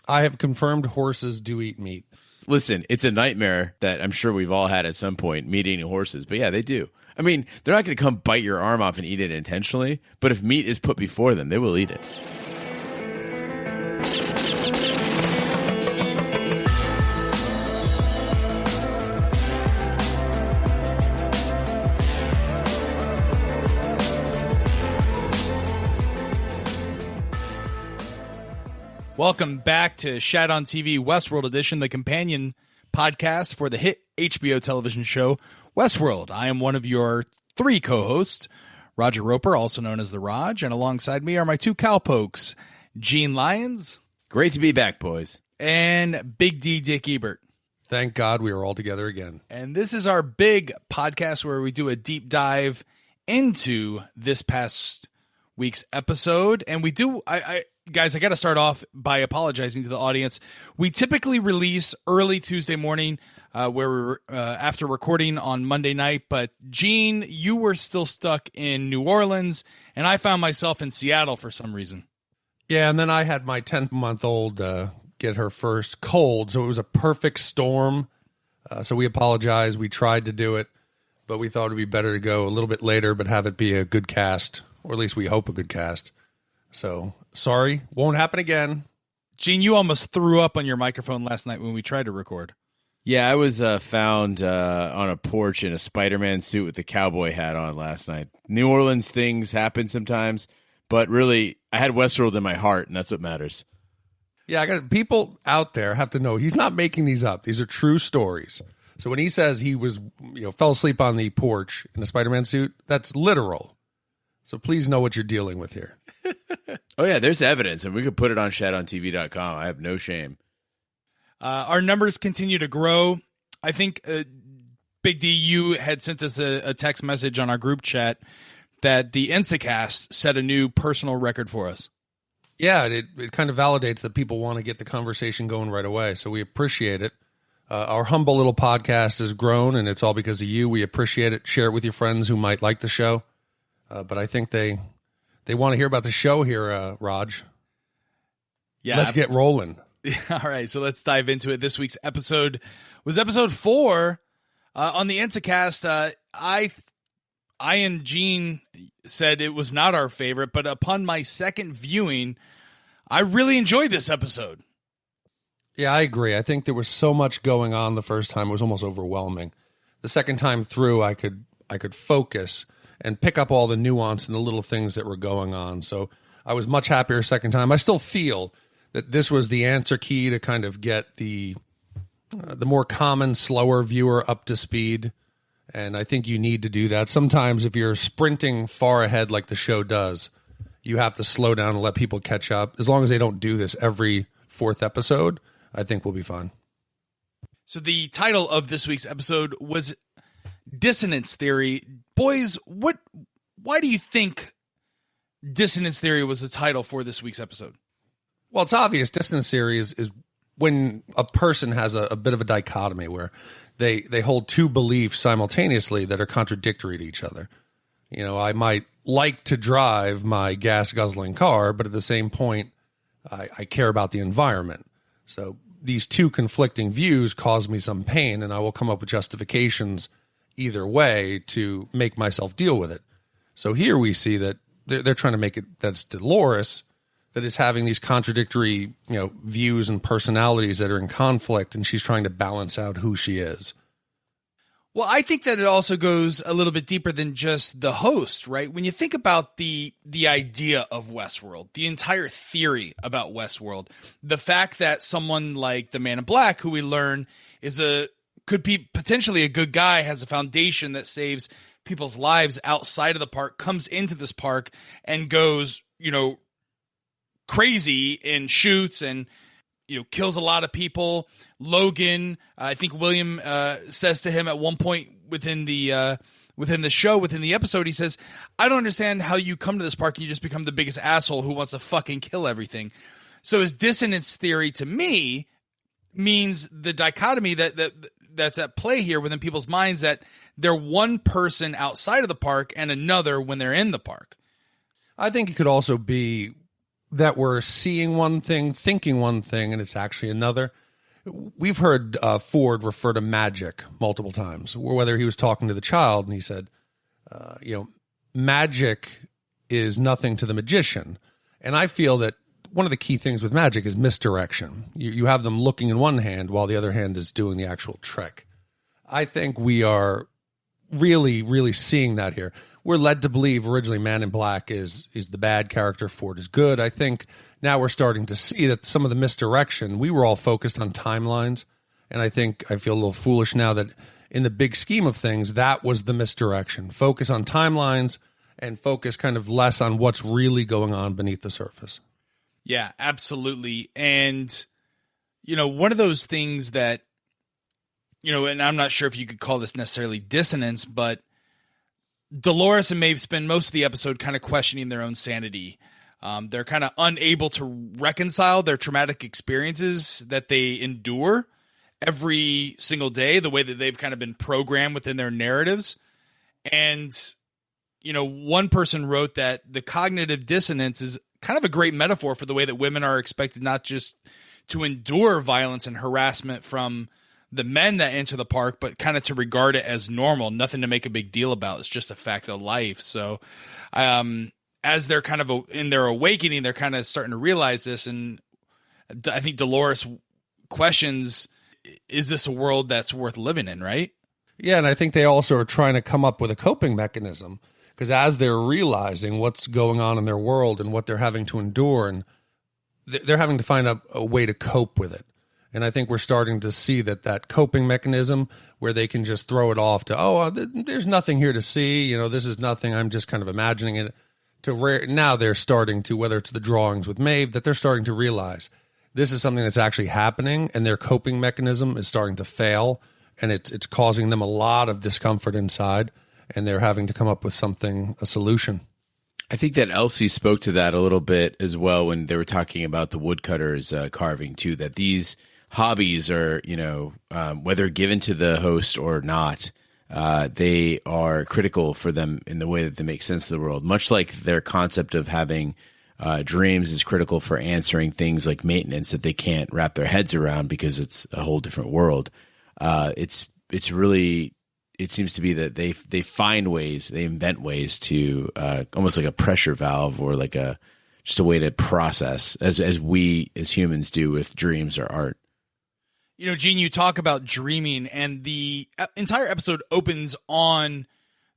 I have confirmed horses do eat meat. Listen, it's a nightmare that I'm sure we've all had at some point, meat eating horses. But yeah, they do. I mean, they're not going to come bite your arm off and eat it intentionally. But if meat is put before them, they will eat it. Welcome back to Shat on TV Westworld Edition, the companion podcast for the hit HBO television show Westworld. I am one of your three co-hosts, Roger Roper, also known as The Raj, and alongside me are my two cowpokes, Gene Lyons. Great to be back, boys. And Big D Dick Ebert. Thank God we are all together again. And this is our big podcast where we do a deep dive into this past week's episode. And we do, guys, I got to start off by apologizing to the audience. We typically release early Tuesday morning where we're after recording on Monday night. But Gene, you were still stuck in New Orleans, and I found myself in Seattle for some reason. Yeah, and then I had my 10-month-old get her first cold, so it was a perfect storm. So we apologize. We tried to do it, but we thought it would be better to go a little bit later, but have it be a good cast, or at least we hope a good cast. So, sorry, won't happen again. Gene, you almost threw up on your microphone last night when we tried to record. Yeah, I was found on a porch in a Spider-Man suit with a cowboy hat on last night. New Orleans things happen sometimes, but really, I had Westworld in my heart, and that's what matters. Yeah, I got people out there have to know he's not making these up. These are true stories. So when he says he was, fell asleep on the porch in a Spider-Man suit, that's literal. So please know what you're dealing with here. Oh, yeah, there's evidence, and we could put it on shatonTV.com. I have no shame. Our numbers continue to grow. I think, Big D, you had sent us a text message on our group chat that the Instacast set a new personal record for us. Yeah, it kind of validates that people want to get the conversation going right away, so we appreciate it. Our humble little podcast has grown, and it's all because of you. We appreciate it. Share it with your friends who might like the show. But I think they want to hear about the show here, Raj. Yeah, let's get rolling. All right, so let's dive into it. This week's episode was episode 4 on the Instacast. I and Gene said it was not our favorite, but upon my second viewing, I really enjoyed this episode. Yeah, I agree. I think there was so much going on the first time; it was almost overwhelming. The second time through, I could focus and pick up all the nuance and the little things that were going on. So I was much happier second time. I still feel that this was the answer key to kind of get the more common, slower viewer up to speed. And I think you need to do that. Sometimes if you're sprinting far ahead like the show does, you have to slow down and let people catch up. As long as they don't do this every 4th episode, I think we'll be fine. So the title of this week's episode was Dissonance Theory. Boys, why do you think Dissonance Theory was the title for this week's episode? Well, it's obvious. Dissonance Theory is when a person has a bit of a dichotomy where they hold two beliefs simultaneously that are contradictory to each other. I might like to drive my gas-guzzling car, but at the same point, I care about the environment. So these two conflicting views cause me some pain, and I will come up with justifications either way to make myself deal with it. So here we see that they're trying to make it that's Dolores that is having these contradictory, views and personalities that are in conflict, and she's trying to balance out who she is. Well, I think that it also goes a little bit deeper than just the host, right? When you think about the idea of Westworld, the entire theory about Westworld, the fact that someone like the Man in Black, who we learn could be potentially a good guy, has a foundation that saves people's lives outside of the park, comes into this park and goes, crazy and shoots and, kills a lot of people. Logan, I think William says to him at one point within the episode, he says, I don't understand how you come to this park and you just become the biggest asshole who wants to fucking kill everything. So his dissonance theory to me means the dichotomy that's at play here within people's minds, that they're one person outside of the park and another when they're in the park. I think it could also be that we're seeing one thing, thinking one thing, and it's actually another. We've heard Ford refer to magic multiple times, whether he was talking to the child and he said, magic is nothing to the magician. And I feel that one of the key things with magic is misdirection. You have them looking in one hand while the other hand is doing the actual trick. I think we are really, really seeing that here. We're led to believe originally Man in Black is the bad character, Ford is good. I think now we're starting to see that some of the misdirection, we were all focused on timelines, and I think I feel a little foolish now that in the big scheme of things, that was the misdirection. Focus on timelines and focus kind of less on what's really going on beneath the surface. Yeah, absolutely. And, one of those things that, and I'm not sure if you could call this necessarily dissonance, but Dolores and Maeve spend most of the episode kind of questioning their own sanity. They're kind of unable to reconcile their traumatic experiences that they endure every single day, the way that they've kind of been programmed within their narratives. And, one person wrote that the cognitive dissonance is kind of a great metaphor for the way that women are expected not just to endure violence and harassment from the men that enter the park, but kind of to regard it as normal, nothing to make a big deal about. It's just a fact of life. So, as they're kind of in their awakening, they're kind of starting to realize this. And I think Dolores questions, is this a world that's worth living in, right? Yeah, and I think they also are trying to come up with a coping mechanism, because as they're realizing what's going on in their world and what they're having to endure, and they're having to find a way to cope with it. And I think we're starting to see that coping mechanism where they can just throw it off to, there's nothing here to see. This is nothing. I'm just kind of imagining it. Now they're starting to, whether it's the drawings with Maeve, that they're starting to realize this is something that's actually happening, and their coping mechanism is starting to fail, and it's causing them a lot of discomfort inside, and they're having to come up with a solution. I think that Elsie spoke to that a little bit as well when they were talking about the woodcutters carving too, that these hobbies are, whether given to the host or not, they are critical for them in the way that they make sense of the world, much like their concept of having dreams is critical for answering things like maintenance that they can't wrap their heads around because it's a whole different world. It's really, it seems to be that they find ways, they invent ways to almost like a pressure valve or like just a way to process as we as humans do with dreams or art. Gene, you talk about dreaming, and the entire episode opens on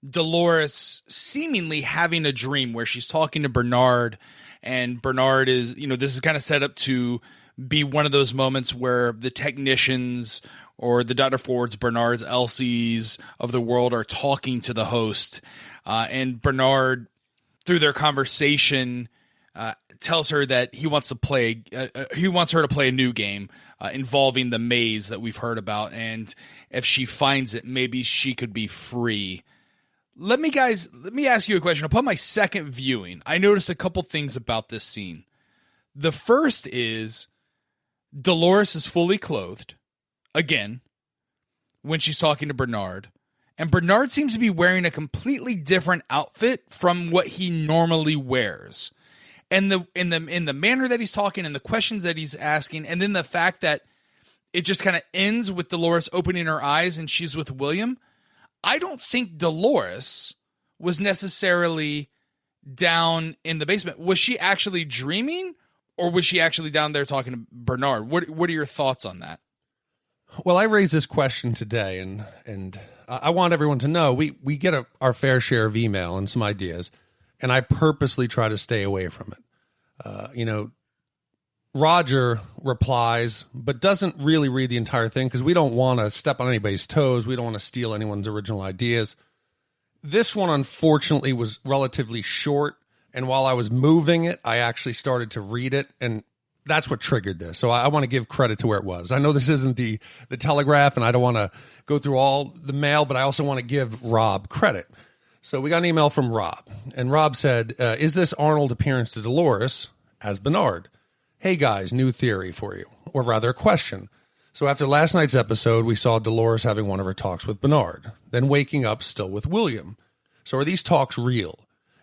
Dolores seemingly having a dream where she's talking to Bernard, and Bernard is, this is kind of set up to be one of those moments where the technicians or the Dr. Fords, Bernard's, Elsie's of the world are talking to the host. And Bernard, through their conversation, tells her that he wants her to play a new game involving the maze that we've heard about. And if she finds it, maybe she could be free. Let me ask you a question. Upon my second viewing, I noticed a couple things about this scene. The first is Dolores is fully clothed again when she's talking to Bernard. And Bernard seems to be wearing a completely different outfit from what he normally wears. And in the manner that he's talking and the questions that he's asking, and then the fact that it just kind of ends with Dolores opening her eyes and she's with William. I don't think Dolores was necessarily down in the basement. Was she actually dreaming, or was she actually down there talking to Bernard? What are your thoughts on that? Well, I raised this question today, and I want everyone to know we get our fair share of email and some ideas, and I purposely try to stay away from it. Roger replies, but doesn't really read the entire thing because we don't want to step on anybody's toes. We don't want to steal anyone's original ideas. This one, unfortunately, was relatively short, and while I was moving it, I actually started to read it, and that's what triggered this. So I want to give credit to where it was. I know this isn't the Telegraph, and I don't want to go through all the mail, but I also want to give Rob credit. So we got an email from Rob, and Rob said, is this Arnold appearance to Dolores as Bernard? Hey guys, new theory for you, or rather a question. So after last night's episode, we saw Dolores having one of her talks with Bernard, then waking up still with William. So are these talks real?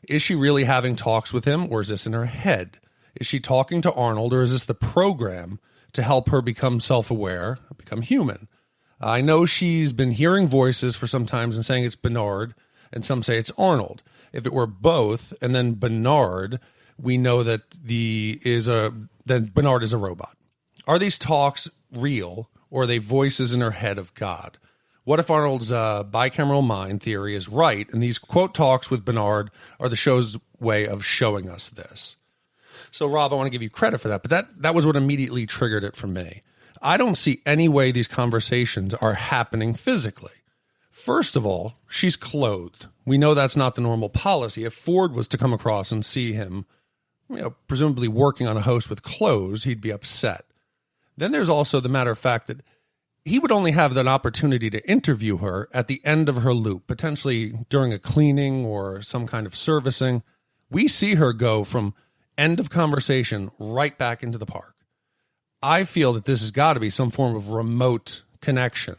Is she really having talks with him, or is this in her head? Is she talking to Arnold, or is this the program to help her become self-aware, become human? I know she's been hearing voices for some times and saying it's Bernard, and some say it's Arnold. If it were both, and then Bernard, we know that then Bernard is a robot. Are these talks real, or are they voices in her head of God? What if Arnold's bicameral mind theory is right, and these quote talks with Bernard are the show's way of showing us this? So, Rob, I want to give you credit for that, but that was what immediately triggered it for me. I don't see any way these conversations are happening physically. First of all, she's clothed. We know that's not the normal policy. If Ford was to come across and see him, presumably working on a host with clothes, he'd be upset. Then there's also the matter of fact that he would only have an opportunity to interview her at the end of her loop, potentially during a cleaning or some kind of servicing. We see her go from end of conversation right back into the park. I feel that this has got to be some form of remote connection,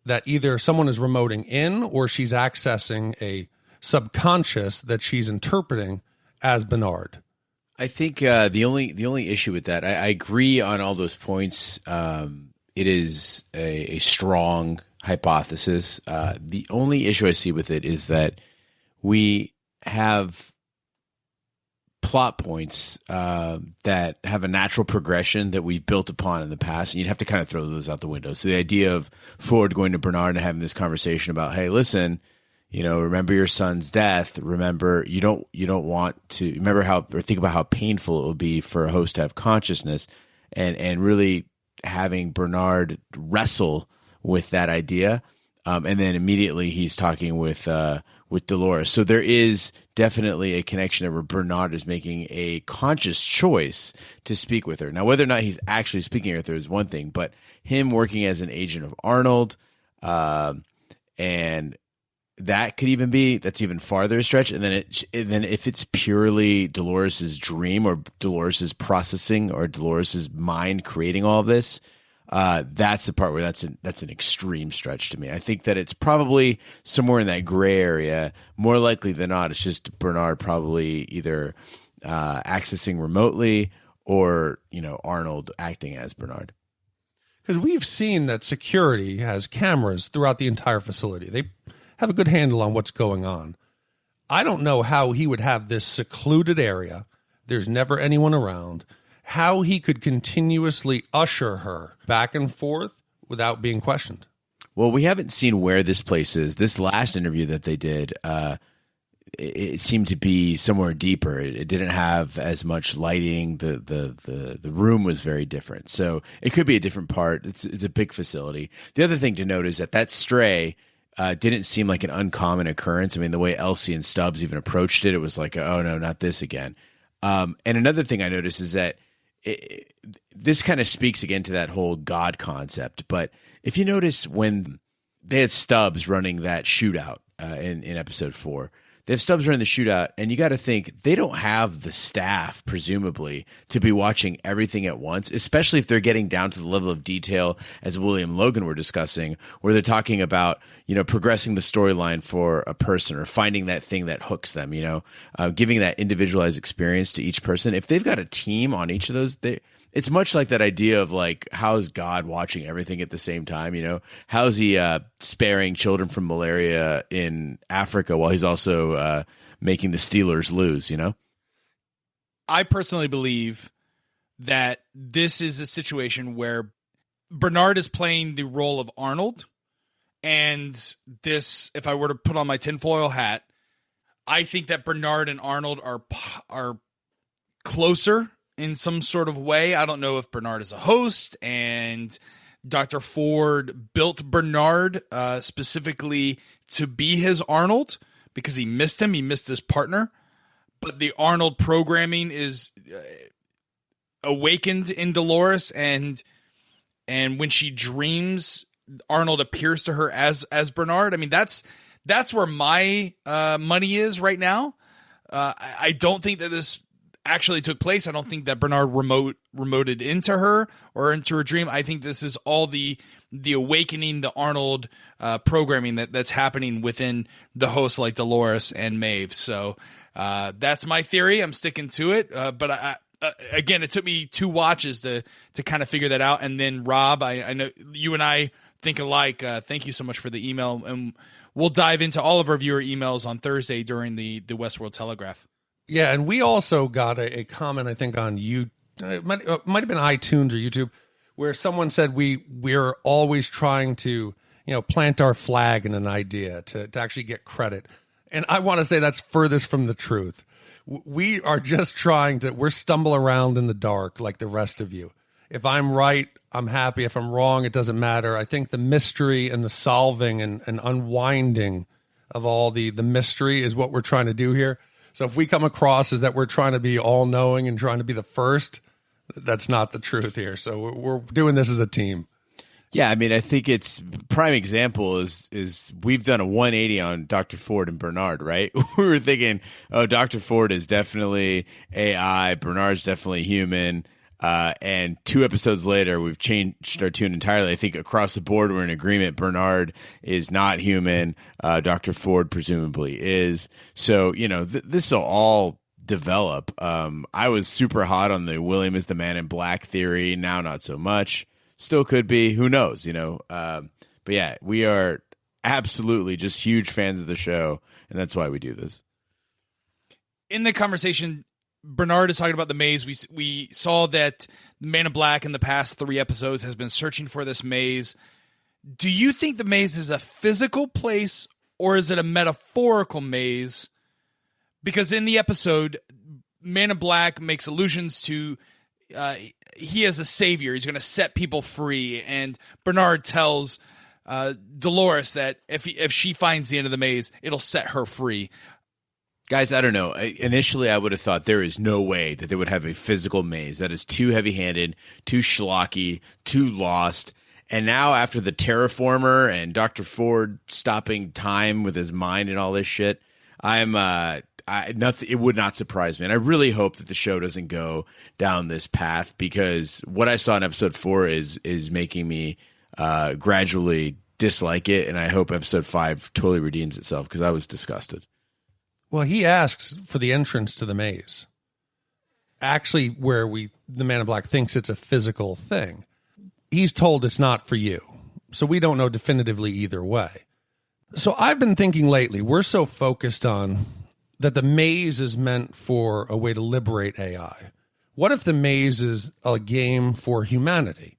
that either someone is remoting in or she's accessing a subconscious that she's interpreting as Bernard. I think the only issue with that, I agree on all those points. It is a strong hypothesis. The only issue I see with it is that we have plot points that have a natural progression that we've built upon in the past, and you'd have to kind of throw those out the window. So the idea of Ford going to Bernard and having this conversation about, hey, listen, remember your son's death. Remember, you don't want to remember or think about how painful it would be for a host to have consciousness, and really having Bernard wrestle with that idea. And then immediately he's talking with Dolores. So there is definitely a connection there where Bernard is making a conscious choice to speak with her. Now, whether or not he's actually speaking with her is one thing, but him working as an agent of Arnold, and that could that's even farther a stretch. And then if it's purely Dolores's dream or Dolores's processing or Dolores's mind creating all of this, that's the part where that's an extreme stretch to me. I think that it's probably somewhere in that gray area. More likely than not, it's just Bernard probably either accessing remotely or Arnold acting as Bernard. Because we've seen that security has cameras throughout the entire facility. They have a good handle on what's going on. I don't know how he would have this secluded area. There's never anyone around. How he could continuously usher her back and forth without being questioned. Well, we haven't seen where this place is. This last interview that they did, it seemed to be somewhere deeper. It didn't have as much lighting. The room was very different. So it could be a different part. It's a big facility. The other thing to note is that stray didn't seem like an uncommon occurrence. I mean, the way Elsie and Stubbs even approached it, it was like, oh, no, not this again. And another thing I noticed is that this kind of speaks again to that whole God concept. But if you notice when they had Stubbs running that shootout in episode 4, they have Stubbs running the shootout, and you got to think they don't have the staff, presumably, to be watching everything at once, especially if they're getting down to the level of detail as William Logan were discussing, where they're talking about, progressing the storyline for a person or finding that thing that hooks them, giving that individualized experience to each person. If they've got a team on each of those, it's much like that idea of like, how's God watching everything at the same time? How's he sparing children from malaria in Africa while he's also making the Steelers lose? I personally believe that this is a situation where Bernard is playing the role of Arnold, and this, if I were to put on my tinfoil hat, I think that Bernard and Arnold are closer in some sort of way. I don't know if Bernard is a host and Dr. Ford built Bernard specifically to be his Arnold because he missed him. He missed his partner. But the Arnold programming is awakened in Dolores, and when she dreams, Arnold appears to her as Bernard. I mean, that's where my money is right now. I don't think that this actually took place. I don't think that Bernard remoted into her or into her dream. I think this is all the awakening, the Arnold programming that's happening within the hosts like Dolores and Maeve. So that's my theory. I'm sticking to it. But again, it took me 2 watches to kind of figure that out. And then Rob, I know you and I think alike. Thank you so much for the email, and we'll dive into all of our viewer emails on Thursday during the Westworld Telegraph. Yeah, and we also got a comment, I think, on it might have been iTunes or YouTube, where someone said we're always trying to plant our flag in an idea to actually get credit. And I want to say that's furthest from the truth. We are just we're stumble around in the dark like the rest of you. If I'm right, I'm happy. If I'm wrong, it doesn't matter. I think the mystery and the solving and unwinding of all the mystery is what we're trying to do here. So if we come across as that we're trying to be all knowing and trying to be the first, that's not the truth here. So we're doing this as a team. Yeah, I mean, I think it's prime example is we've done a 180 on Dr. Ford and Bernard, right? We were thinking, oh, Dr. Ford is definitely AI, Bernard's definitely human. And 2 episodes later, we've changed our tune entirely. I think across the board, we're in agreement. Bernard is not human. Dr. Ford presumably is. So, this will all develop. I was super hot on the William is the man in black theory. Now, not so much. Still could be. Who knows, But yeah, we are absolutely just huge fans of the show, and that's why we do this. In the conversation, Bernard is talking about the maze. We saw that the Man in Black in the past 3 episodes has been searching for this maze. Do you think the maze is a physical place or is it a metaphorical maze? Because in the episode, Man in Black makes allusions to he is a savior. He's going to set people free. And Bernard tells Dolores that if she finds the end of the maze, it'll set her free. Guys, I don't know. Initially, I would have thought there is no way that they would have a physical maze. That is too heavy-handed, too schlocky, too lost. And now after the Terraformer and Dr. Ford stopping time with his mind and all this shit, it would not surprise me. And I really hope that the show doesn't go down this path, because what I saw in episode 4 is making me gradually dislike it. And I hope episode 5 totally redeems itself, because I was disgusted. Well, he asks for the entrance to the maze. Actually, where the Man in Black thinks it's a physical thing. He's told it's not for you. So we don't know definitively either way. So I've been thinking lately, we're so focused on that the maze is meant for a way to liberate AI. What if the maze is a game for humanity?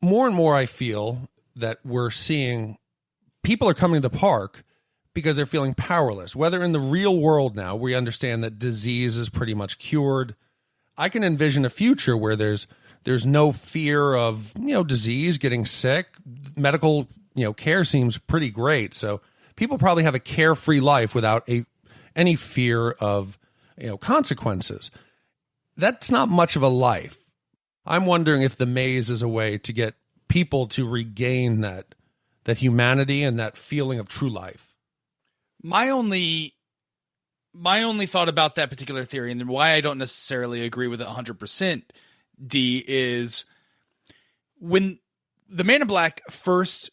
More and more I feel that we're seeing people are coming to the park because they're feeling powerless. Whether in the real world now, we understand that disease is pretty much cured. I can envision a future where there's no fear of, disease, getting sick. Medical, care seems pretty great. So people probably have a carefree life without any fear of, consequences. That's not much of a life. I'm wondering if the maze is a way to get people to regain that humanity and that feeling of true life. My only thought about that particular theory, and why I don't necessarily agree with it 100%, D, is when the Man in Black first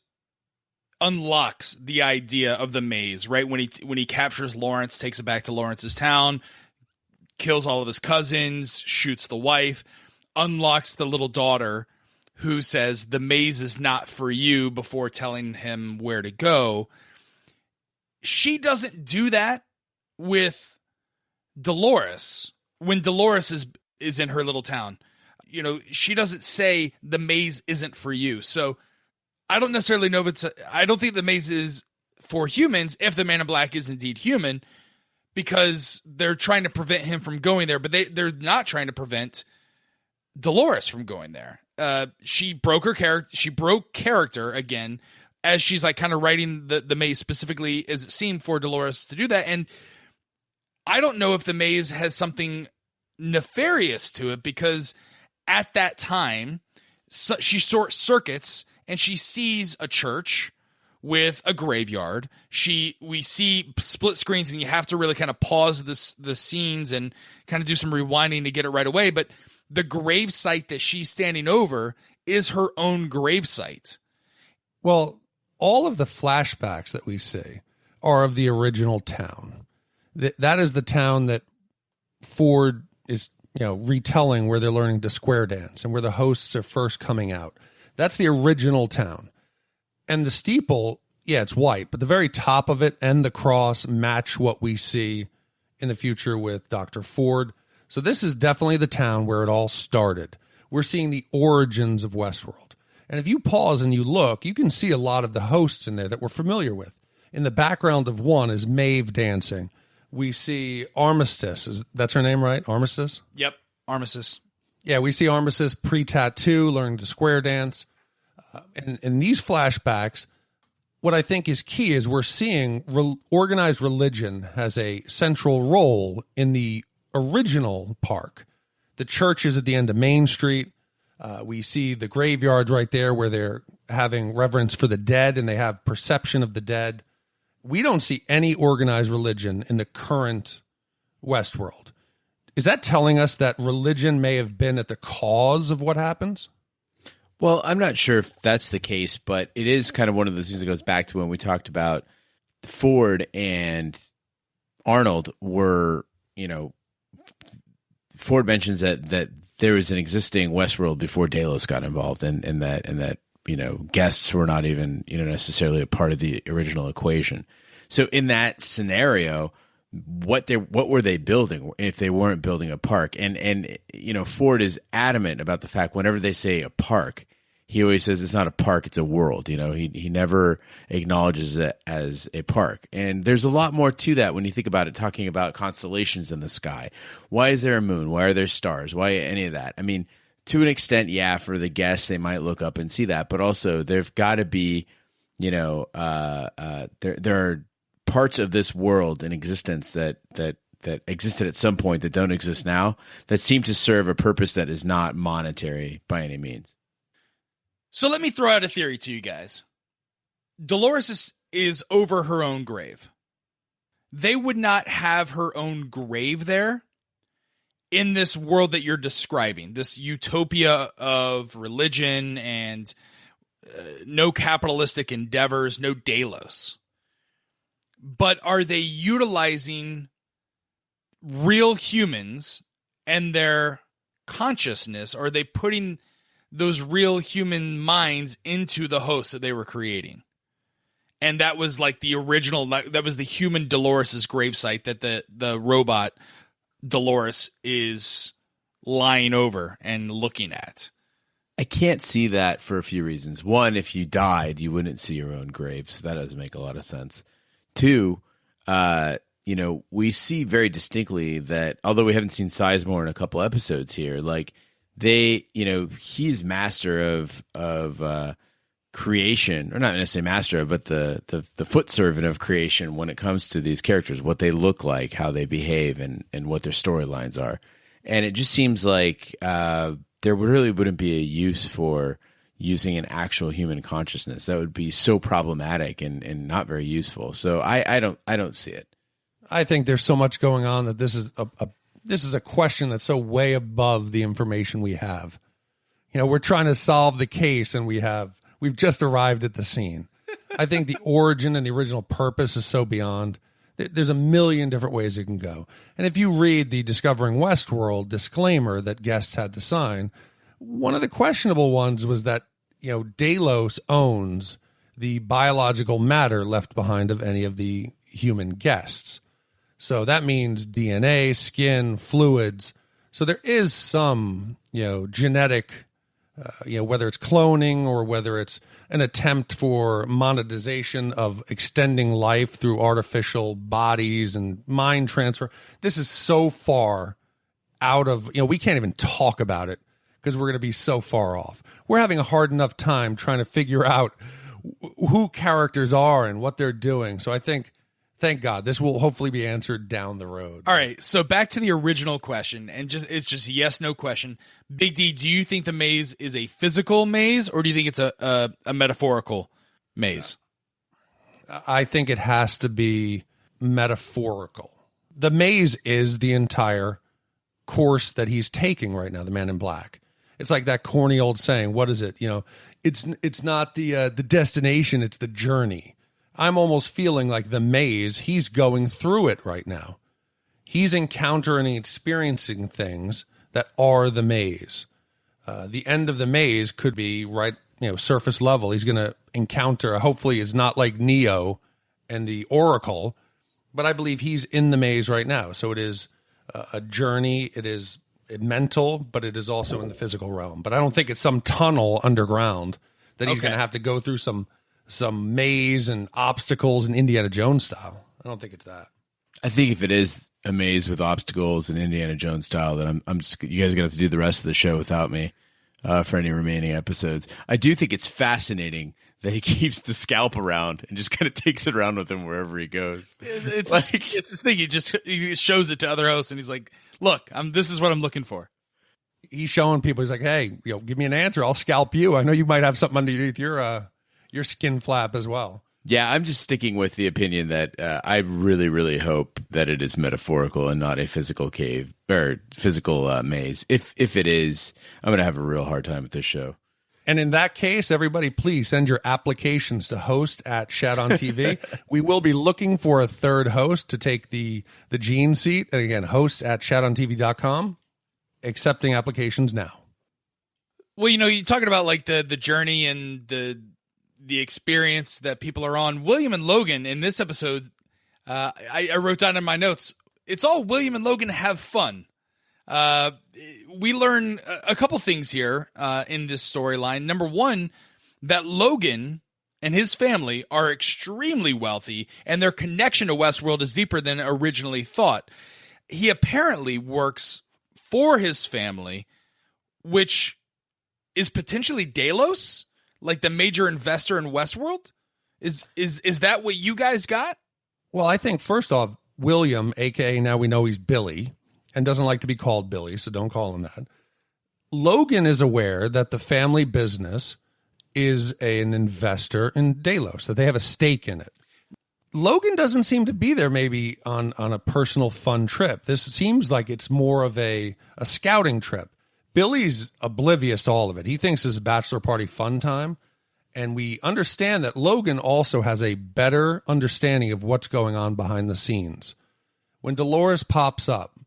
unlocks the idea of the maze, right? When he captures Lawrence, takes it back to Lawrence's town, kills all of his cousins, shoots the wife, unlocks the little daughter who says the maze is not for you before telling him where to go. She doesn't do that with Dolores when Dolores is in her little town. She doesn't say the maze isn't for you. So I don't necessarily know if I don't think the maze is for humans if the Man in Black is indeed human, because they're trying to prevent him from going there, but they're not trying to prevent Dolores from going there. She broke her character. She broke character again, as she's like kind of writing the maze specifically as it seemed for Dolores to do that. And I don't know if the maze has something nefarious to it, because at that time she short circuits and she sees a church with a graveyard. We see split screens, and you have to really kind of pause the scenes and kind of do some rewinding to get it right away. But the grave site that she's standing over is her own grave site. Well, all of the flashbacks that we see are of the original town. That is the town that Ford is, retelling where they're learning to square dance and where the hosts are first coming out. That's the original town. And the steeple, yeah, it's white, but the very top of it and the cross match what we see in the future with Dr. Ford. So this is definitely the town where it all started. We're seeing the origins of Westworld. And if you pause and you look, you can see a lot of the hosts in there that we're familiar with. In the background of one is Maeve dancing. We see Armistice. That's her name, right? Armistice? Yep, Armistice. Yeah, we see Armistice pre-tattoo, learning to square dance. And in these flashbacks, what I think is key is we're seeing organized religion has a central role in the original park. The church is at the end of Main Street. We see the graveyard right there where they're having reverence for the dead and they have perception of the dead. We don't see any organized religion in the current Westworld. Is that telling us that religion may have been at the cause of what happens? Well, I'm not sure if that's the case, but it is kind of one of those things that goes back to when we talked about Ford and Arnold were, Ford mentions that there was an existing Westworld before Delos got involved and that guests were not even, necessarily a part of the original equation. So in that scenario, what were they building if they weren't building a park? And Ford is adamant about the fact whenever they say a park, he always says it's not a park, it's a world. He never acknowledges it as a park. And there's a lot more to that when you think about it, talking about constellations in the sky. Why is there a moon? Why are there stars? Why any of that? I mean, to an extent, yeah, for the guests, they might look up and see that, but also there've got to be, there are parts of this world in existence that existed at some point that don't exist now that seem to serve a purpose that is not monetary by any means. So let me throw out a theory to you guys. Dolores is over her own grave. They would not have her own grave there in this world that you're describing, this utopia of religion and no capitalistic endeavors, no Delos. But are they utilizing real humans and their consciousness? Are they putting those real human minds into the host that they were creating? And that was like the original, that was the human Dolores' gravesite that the robot Dolores is lying over and looking at. I can't see that for a few reasons. One, if you died, you wouldn't see your own grave, so that doesn't make a lot of sense. Two, we see very distinctly that although we haven't seen Sizemore in a couple episodes here, like he's master of creation, or not necessarily master of, but the foot servant of creation when it comes to these characters, what they look like, how they behave, and what their storylines are. And it just seems like there really wouldn't be a use for using an actual human consciousness. That would be so problematic and not very useful. So I don't see it. I think there's so much going on that this is a question that's so way above the information we have. We're trying to solve the case and we've just arrived at the scene. I think the origin and the original purpose is so beyond. There's a million different ways it can go. And if you read the Discovering Westworld disclaimer that guests had to sign, one of the questionable ones was that, Delos owns the biological matter left behind of any of the human guests. So that means DNA, skin, fluids. So there is some, genetic, whether it's cloning or whether it's an attempt for monetization of extending life through artificial bodies and mind transfer. This is so far out of, we can't even talk about it because we're going to be so far off. We're having a hard enough time trying to figure out who characters are and what they're doing. So I think, thank God, this will hopefully be answered down the road. All right, so back to the original question, and it's just a yes/no question. Big D, do you think the maze is a physical maze, or do you think it's a metaphorical maze? I think it has to be metaphorical. The maze is the entire course that he's taking right now, the Man in Black. It's like that corny old saying, what is it? It's not the destination, it's the journey. I'm almost feeling like the maze, he's going through it right now. He's encountering and experiencing things that are the maze. The end of the maze could be right, surface level. He's going to encounter, hopefully it's not like Neo and the Oracle, but I believe he's in the maze right now. So it is a journey. It is mental, but it is also in the physical realm. But I don't think it's some tunnel underground that he's going to have to go through some maze and obstacles in Indiana Jones style. I don't think it's that. I think if it is a maze with obstacles and Indiana Jones style, then I'm just, you guys are going to have to do the rest of the show without me for any remaining episodes. I do think it's fascinating that he keeps the scalp around and just kind of takes it around with him wherever he goes. It's this thing. He shows it to other hosts, and he's like, "Look, this is what I'm looking for." He's showing people. He's like, "Hey, give me an answer. I'll scalp you. I know you might have something underneath your skin flap as well." Yeah, I'm just sticking with the opinion that I really, really hope that it is metaphorical and not a physical cave or physical maze. If it is, I'm going to have a real hard time with this show. And in that case, everybody, please send your applications to host at Shat on TV. We will be looking for a third host to take the Gene seat. And again, host at shatontv.com. Accepting applications now. Well, you're talking about like the journey and the experience that people are on. William and Logan in this episode, I wrote down in my notes, it's all William and Logan have fun. We learn a couple things here in this storyline. Number one, that Logan and his family are extremely wealthy, and their connection to Westworld is deeper than originally thought. He apparently works for his family, which is potentially Delos, like the major investor in Westworld. Is that what you guys got? Well, I think first off, William, aka now we know he's Billy, and doesn't like to be called Billy, so don't call him that. Logan is aware that the family business is an investor in Delos, that they have a stake in it. Logan doesn't seem to be there maybe on a personal fun trip. This seems like it's more of a scouting trip. Billy's oblivious to all of it. He thinks this is bachelor party fun time. And we understand that Logan also has a better understanding of what's going on behind the scenes. When Dolores pops up,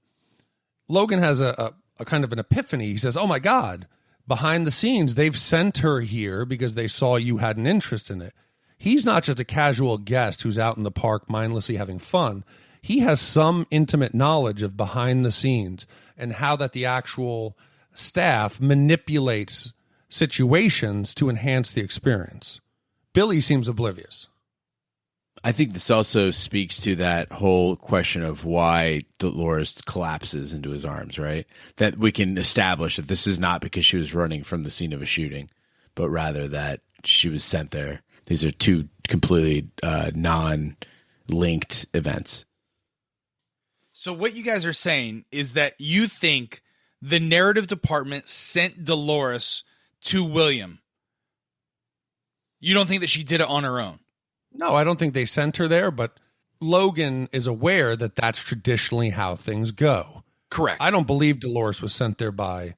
Logan has a kind of an epiphany. He says, oh my God, behind the scenes, they've sent her here because they saw you had an interest in it. He's not just a casual guest who's out in the park mindlessly having fun. He has some intimate knowledge of behind the scenes and how that the actual staff manipulates situations to enhance the experience. Billy seems oblivious. I think this also speaks to that whole question of why Dolores collapses into his arms, right? That we can establish that this is not because she was running from the scene of a shooting, but rather that she was sent there. These are two completely non-linked events. So what you guys are saying is that you think the narrative department sent Dolores to William. You don't think that she did it on her own? No, I don't think they sent her there, but Logan is aware that that's traditionally how things go. Correct. I don't believe Dolores was sent there by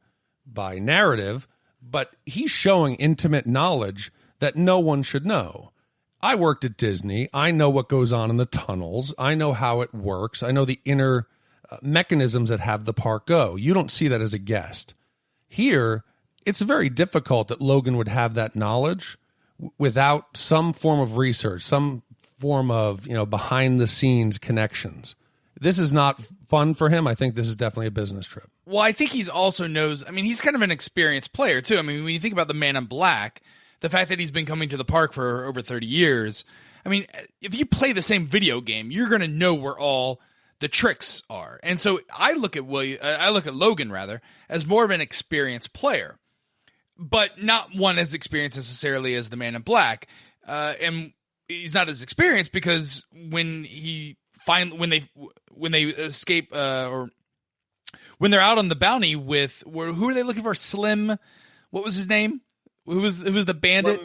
narrative, but he's showing intimate knowledge that no one should know. I worked at Disney. I know what goes on in the tunnels. I know how it works. I know the inner mechanisms that have the park go. You don't see that as a guest. Here, it's very difficult that Logan would have that knowledge without some form of research, some form of, behind the scenes connections. This is not fun for him. I think this is definitely a business trip. Well, I think he's also knows, he's kind of an experienced player too. When you think about the Man in Black, the fact that he's been coming to the park for over 30 years, if you play the same video game, you're going to know where all the tricks are. And so I look at Logan as more of an experienced player, but not one as experienced necessarily as the Man in Black. And he's not as experienced because when they escape or when they're out on the bounty with who are they looking for? Slim, what was his name? Who was the bandit?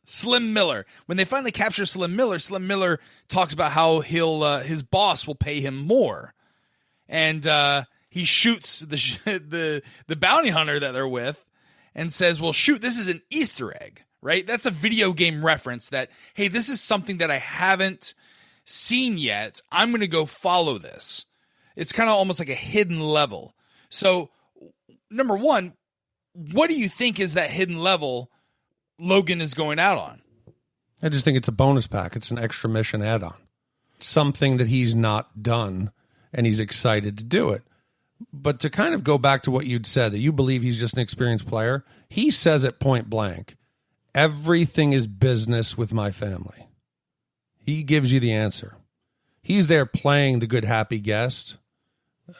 Slim Miller. When they finally capture Slim Miller talks about how his boss will pay him more, and he shoots the bounty hunter that they're with, and says, "Well, shoot, this is an Easter egg, right? That's a video game reference. That hey, this is something that I haven't seen yet. I'm going to go follow this. It's kind of almost like a hidden level." So number one, what do you think is that hidden level Logan is going out on? I just think it's a bonus pack. It's an extra mission add-on. Something that he's not done, and he's excited to do it. But to kind of go back to what you'd said, that you believe he's just an experienced player, he says it point blank, everything is business with my family. He gives you the answer. He's there playing the good, happy guest.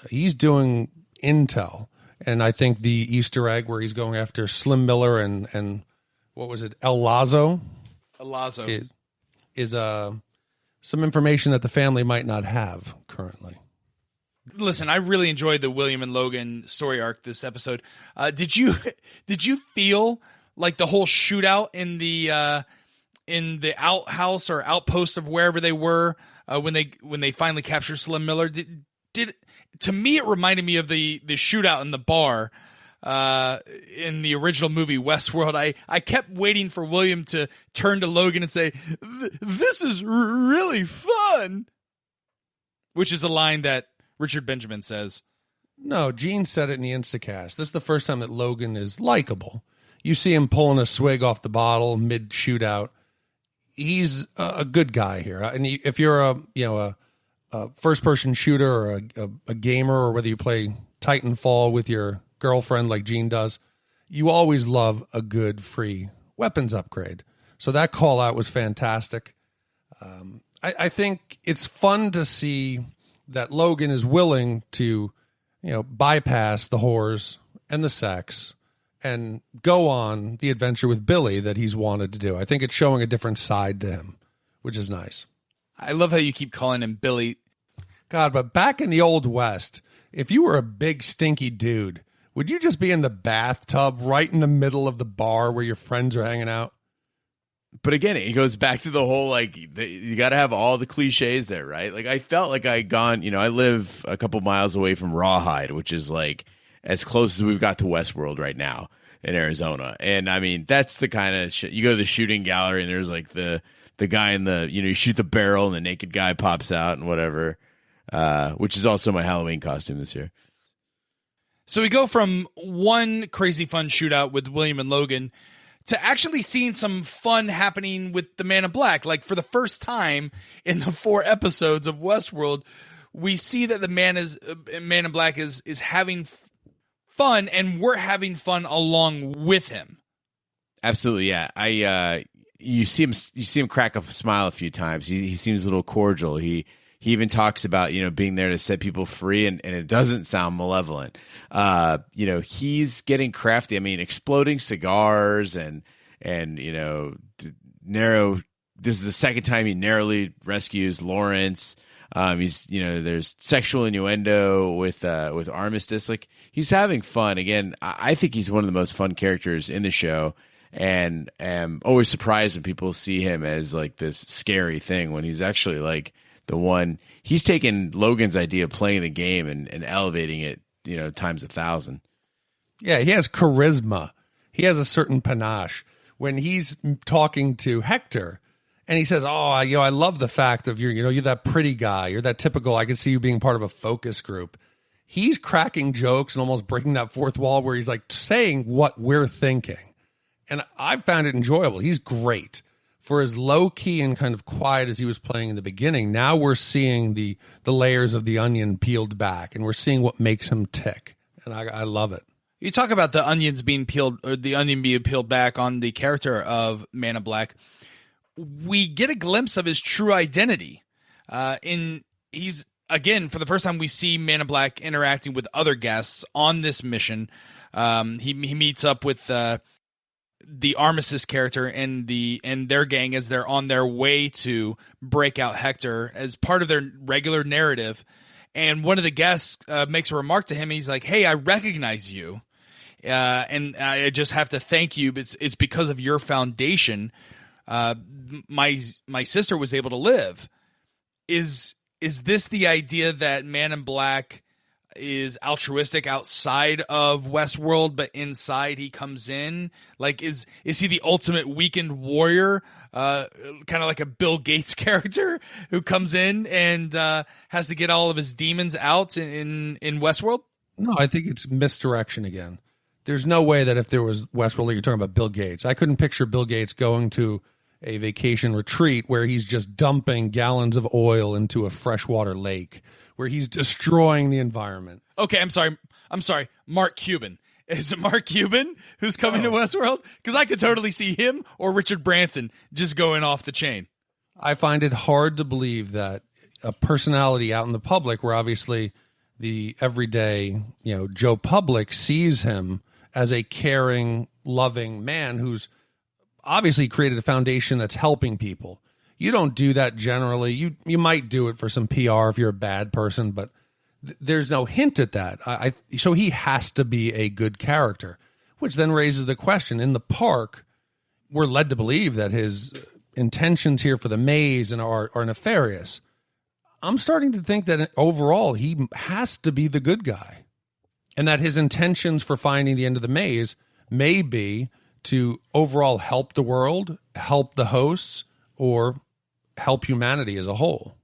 He's doing intel. And I think the Easter egg where he's going after Slim Miller and what was it, El Lazo? El Lazo. Is some information that the family might not have currently. Listen, I really enjoyed the William and Logan story arc this episode. Did you feel like the whole shootout in the outhouse or outpost of wherever they were when they finally captured Slim Miller? Did to me it reminded me of the shootout in the bar in the original movie Westworld. I kept waiting for William to turn to Logan and say, "This is really fun," which is a line that Richard Benjamin says. No, Gene said it in the Instacast. This is the first time that Logan is likable. You see him pulling a swig off the bottle mid shootout. He's a good guy here. And if you're a first person shooter or a gamer, or whether you play Titanfall with your girlfriend like Gene does, you always love a good free weapons upgrade. So that call out was fantastic. I think it's fun to see that Logan is willing to, bypass the whores and the sex and go on the adventure with Billy that he's wanted to do. I think it's showing a different side to him, which is nice. I love how you keep calling him Billy. God, but back in the Old West, if you were a big stinky dude, would you just be in the bathtub right in the middle of the bar where your friends are hanging out? But again, it goes back to the whole, you got to have all the cliches there, right? Like, I felt like I live a couple miles away from Rawhide, which is as close as we've got to Westworld right now in Arizona. And I mean, that's the kind of shit. You go to the shooting gallery and there's the guy in you shoot the barrel and the naked guy pops out and whatever, which is also my Halloween costume this year. So we go from one crazy fun shootout with William and Logan to actually seeing some fun happening with the Man in Black. Like, for the first time in the 4 episodes of Westworld, we see that the Man in Black is having fun, and we're having fun along with him. Absolutely, yeah. You see him crack a smile a few times. He seems a little cordial. He even talks about, being there to set people free, and it doesn't sound malevolent. He's getting crafty. I mean, exploding cigars and narrow. This is the second time he narrowly rescues Lawrence. There's sexual innuendo with Armistice. Like, he's having fun. Again, I think he's one of the most fun characters in the show, and am always surprised when people see him as this scary thing when he's actually the one. He's taken Logan's idea of playing the game and elevating it, times 1,000. Yeah, he has charisma. He has a certain panache. When he's talking to Hector and he says, I love the fact of you're that pretty guy. You're that typical, I could see you being part of a focus group. He's cracking jokes and almost breaking that fourth wall where he's saying what we're thinking. And I found it enjoyable. He's great. For as low-key and kind of quiet as he was playing in the beginning, now we're seeing the layers of the onion peeled back, and we're seeing what makes him tick. And I love it. You talk about the onions being peeled, or the onion being peeled back on the character of Man in Black. We get a glimpse of his true identity. He's, again, for the first time, we see Man in Black interacting with other guests on this mission. He meets up with the Armistice character and their gang as they're on their way to break out Hector as part of their regular narrative. And one of the guests makes a remark to him. He's like, "Hey, I recognize you. And I just have to thank you. It's because of your foundation. My sister was able to live." Is this the idea that Man in Black is altruistic outside of Westworld, but inside he comes in? Is he the ultimate weekend warrior, kind of like a Bill Gates character who comes in and has to get all of his demons out in Westworld? No, I think it's misdirection again. There's no way that if there was Westworld, like you're talking about Bill Gates, I couldn't picture Bill Gates going to a vacation retreat where he's just dumping gallons of oil into a freshwater lake, where he's destroying the environment. Okay, I'm sorry. Mark Cuban. Is it Mark Cuban who's coming to Westworld? Because I could totally see him or Richard Branson just going off the chain. I find it hard to believe that a personality out in the public, where obviously the everyday, Joe Public sees him as a caring, loving man who's obviously created a foundation that's helping people. You don't do that generally. You might do it for some PR if you're a bad person, but there's no hint at that. So he has to be a good character, which then raises the question. In the park, we're led to believe that his intentions here for the maze and are nefarious. I'm starting to think that overall he has to be the good guy, and that his intentions for finding the end of the maze may be to overall help the world, help the hosts, or help humanity as a whole.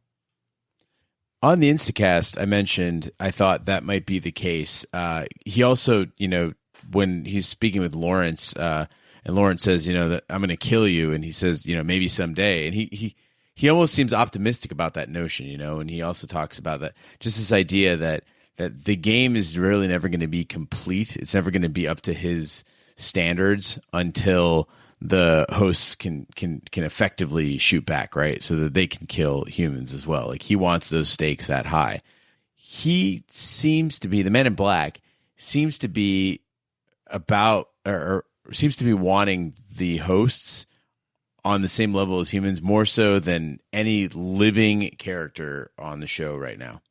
On the Instacast, I mentioned I thought that might be the case. He also, when he's speaking with Lawrence, and Lawrence says, that I'm going to kill you, and he says, maybe someday, and he almost seems optimistic about that notion, and he also talks about that, just this idea that the game is really never going to be complete. It's never going to be up to his standards until the hosts can effectively shoot back, right? So that they can kill humans as well. Like, he wants those stakes that high. He seems to be, the Man in Black seems to be about, or seems to be wanting the hosts on the same level as humans, more so than any living character on the show right now.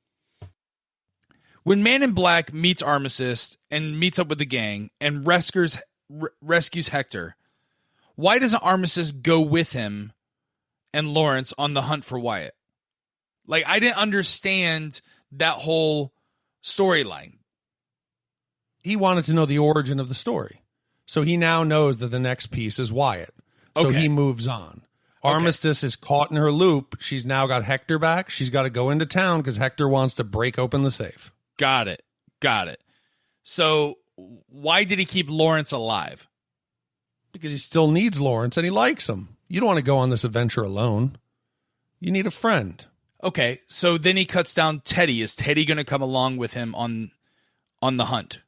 When Man in Black meets Armistice and meets up with the gang and rescues Hector, why doesn't Armistice go with him and Lawrence on the hunt for Wyatt? Like, I didn't understand that whole storyline. He wanted to know the origin of the story. So he now knows that the next piece is Wyatt. So he moves on. Armistice is caught in her loop. She's now got Hector back. She's got to go into town because Hector wants to break open the safe. Got it. So why did he keep Lawrence alive? Because he still needs Lawrence and he likes him. You don't want to go on this adventure alone. You need a friend. Okay, so then he cuts down Teddy. Is Teddy going to come along with him on the hunt?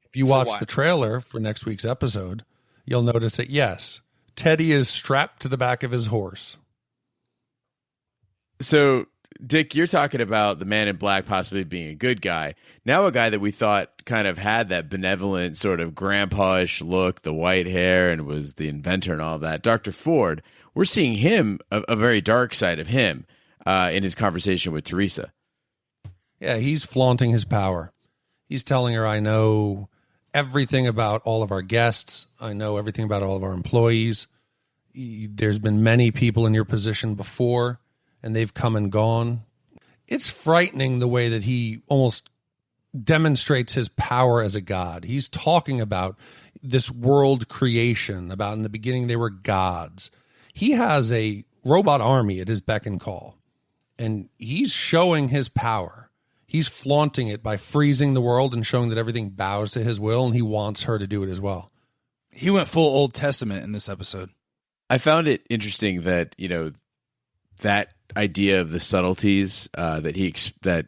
If you watch the trailer for next week's episode, you'll notice that, yes, Teddy is strapped to the back of his horse. So, Dick, you're talking about the Man in Black possibly being a good guy. Now a guy that we thought kind of had that benevolent sort of grandpa-ish look, the white hair, and was the inventor and all of that, Dr. Ford, we're seeing him, a very dark side of him, in his conversation with Teresa. Yeah, he's flaunting his power. He's telling her, I know everything about all of our guests. I know everything about all of our employees. There's been many people in your position before, and they've come and gone. It's frightening the way that he almost demonstrates his power as a god. He's talking about this world creation, about in the beginning they were gods. He has a robot army at his beck and call, and he's showing his power. He's flaunting it by freezing the world and showing that everything bows to his will, and he wants her to do it as well. He went full Old Testament in this episode. I found it interesting that, that idea of the subtleties that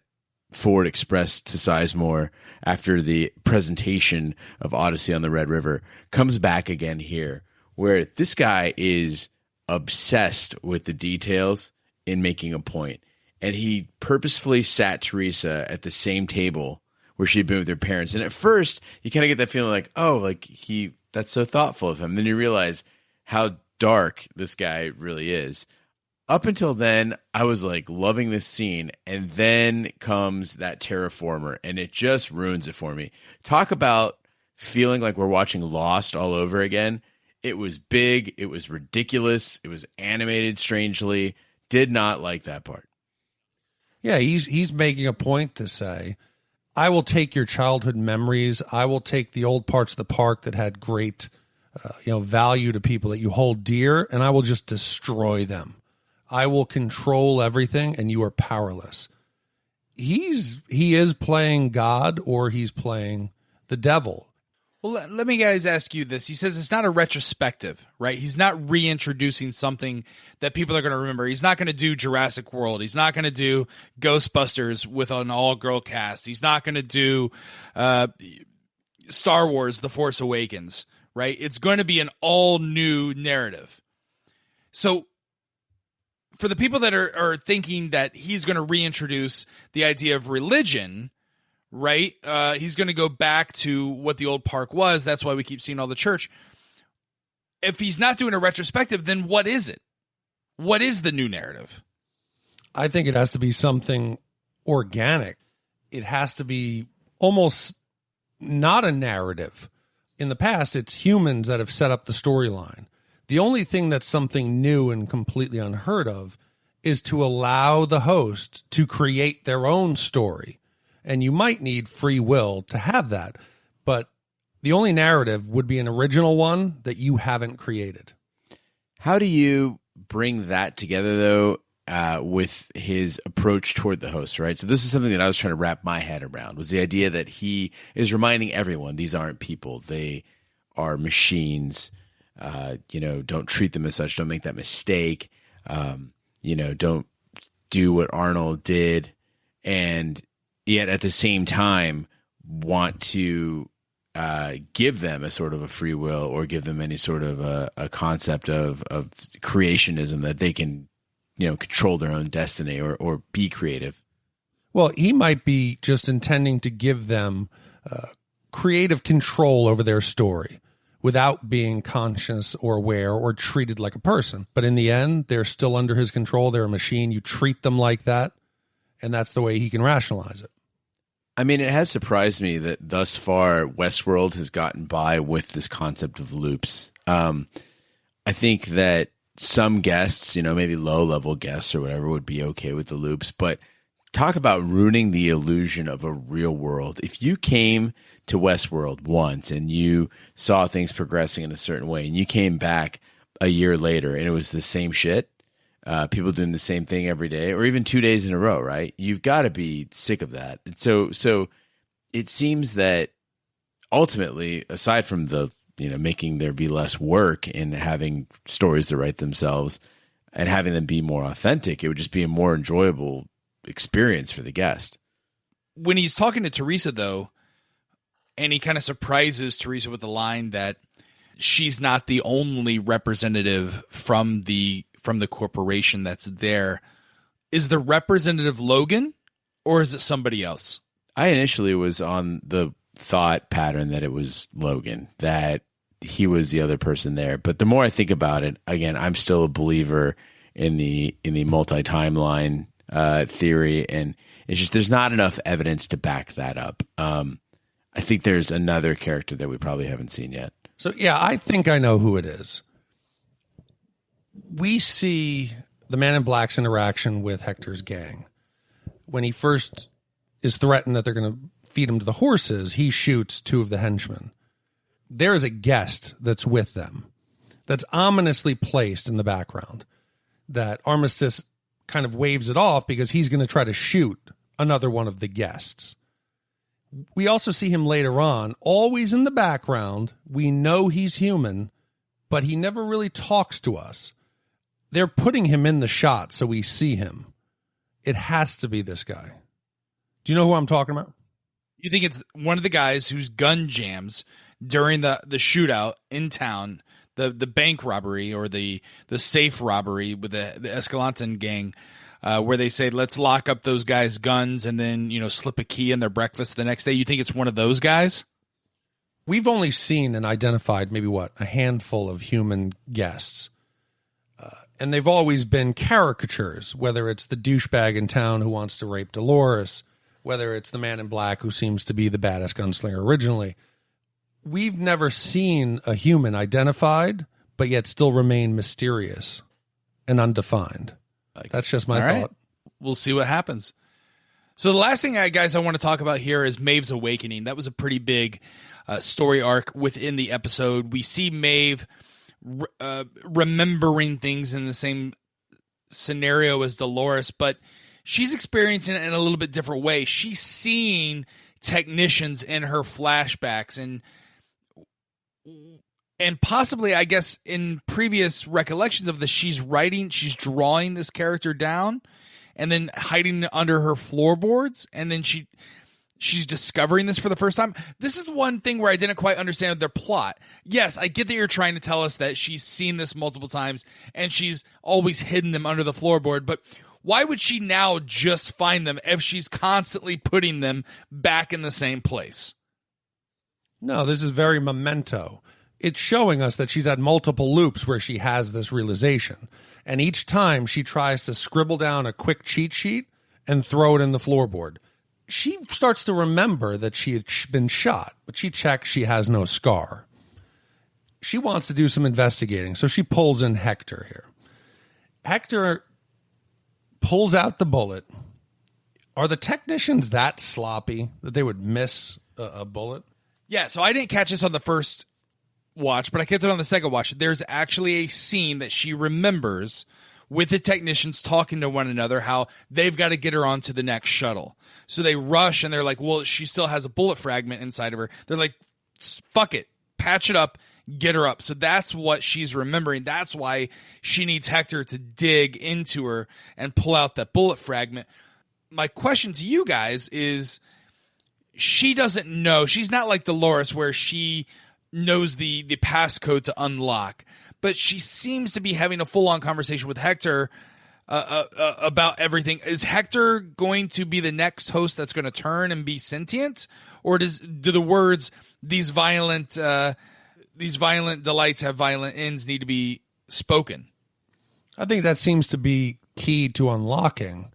Ford expressed to Sizemore after the presentation of Odyssey on the Red River comes back again here, where this guy is obsessed with the details in making a point. And he purposefully sat Teresa at the same table where she'd been with her parents. And at first, you kind of get that feeling like, that's so thoughtful of him. Then you realize how dark this guy really is. Up until then, I was like loving this scene. And then comes that terraformer, and it just ruins it for me. Talk about feeling like we're watching Lost all over again. It was big. It was ridiculous. It was animated strangely. Did not like that part. Yeah, he's making a point to say, I will take your childhood memories. I will take the old parts of the park that had great, value to people that you hold dear, and I will just destroy them. I will control everything, and you are powerless. He is playing God, or he's playing the devil. Well, let me guys ask you this. He says it's not a retrospective, right? He's not reintroducing something that people are going to remember. He's not going to do Jurassic World. He's not going to do Ghostbusters with an all-girl cast. He's not going to do Star Wars: The Force Awakens, right? It's going to be an all-new narrative. So for the people that are thinking that he's going to reintroduce the idea of religion, right? He's going to go back to what the old park was. That's why we keep seeing all the church. If he's not doing a retrospective, then what is it? What is the new narrative? I think it has to be something organic. It has to be almost not a narrative. In the past, it's humans that have set up the storyline. The only thing that's something new and completely unheard of is to allow the host to create their own story. And you might need free will to have that. But the only narrative would be an original one that you haven't created. How do you bring that together, though, with his approach toward the host, right? So this is something that I was trying to wrap my head around, was the idea that he is reminding everyone these aren't people. They are machines. Don't treat them as such. Don't make that mistake. Don't do what Arnold did. And yet at the same time want to give them a sort of a free will or give them any sort of a concept of creationism that they can, control their own destiny or be creative. Well, he might be just intending to give them creative control over their story without being conscious or aware or treated like a person. But in the end, they're still under his control. They're a machine. You treat them like that, and that's the way he can rationalize it. I mean, it has surprised me that thus far Westworld has gotten by with this concept of loops. I think that some guests, maybe low-level guests or whatever, would be okay with the loops. But talk about ruining the illusion of a real world. If you came to Westworld once and you saw things progressing in a certain way and you came back a year later and it was the same shit, people doing the same thing every day or even 2 days in a row, right? You've got to be sick of that. And so it seems that ultimately, aside from the, making there be less work in having stories to write themselves and having them be more authentic, it would just be a more enjoyable experience for the guest. When he's talking to Teresa, though, and he kind of surprises Teresa with the line that she's not the only representative from the corporation that's there. Is the representative Logan or is it somebody else? I initially was on the thought pattern that it was Logan, that he was the other person there. But the more I think about it, again, I'm still a believer in the multi-timeline theory, and it's just there's not enough evidence to back that up. I think there's another character that we probably haven't seen yet. So, yeah, I think I know who it is. We see the Man in Black's interaction with Hector's gang. When he first is threatened that they're going to feed him to the horses, he shoots two of the henchmen. There is a guest that's with them that's ominously placed in the background that Armistice kind of waves it off because he's going to try to shoot another one of the guests. We also see him later on, always in the background. We know he's human, but he never really talks to us. They're putting him in the shot so we see him. It has to be this guy. Do you know who I'm talking about? You think it's one of the guys whose gun jams during the shootout in town, the bank robbery or the safe robbery with the Escalante gang, where they say, let's lock up those guys' guns and then, slip a key in their breakfast the next day. You think it's one of those guys? We've only seen and identified maybe a handful of human guests. And they've always been caricatures, whether it's the douchebag in town who wants to rape Dolores, whether it's the Man in Black who seems to be the baddest gunslinger originally. We've never seen a human identified, but yet still remain mysterious and undefined. That's just my thought. We'll see what happens. So the last thing, guys, I want to talk about here is Maeve's awakening. That was a pretty big story arc within the episode. We see Maeve remembering things in the same scenario as Dolores, but she's experiencing it in a little bit different way. She's seeing technicians in her flashbacks, and And possibly, I guess, in previous recollections of this, she's drawing this character down and then hiding under her floorboards. And then she's discovering this for the first time. This is one thing where I didn't quite understand their plot. Yes, I get that you're trying to tell us that she's seen this multiple times and she's always hidden them under the floorboard. But why would she now just find them if she's constantly putting them back in the same place? No, this is very Memento. It's showing us that she's had multiple loops where she has this realization. And each time she tries to scribble down a quick cheat sheet and throw it in the floorboard. She starts to remember that she had been shot, but she checks she has no scar. She wants to do some investigating, so she pulls in Hector here. Hector pulls out the bullet. Are the technicians that sloppy that they would miss a bullet? Yeah, so I didn't catch this on the first watch, but I kept it on the second watch. There's actually a scene that she remembers with the technicians talking to one another, how they've got to get her onto the next shuttle. So they rush and they're like, well, she still has a bullet fragment inside of her. They're like, fuck it, patch it up, get her up. So that's what she's remembering. That's why she needs Hector to dig into her and pull out that bullet fragment. My question to you guys is, she doesn't know. She's not like Dolores where she knows the passcode to unlock, but she seems to be having a full-on conversation with Hector about everything. Is Hector going to be the next host that's going to turn and be sentient, or do the words these violent delights have violent ends need to be spoken? I think that seems to be key to unlocking,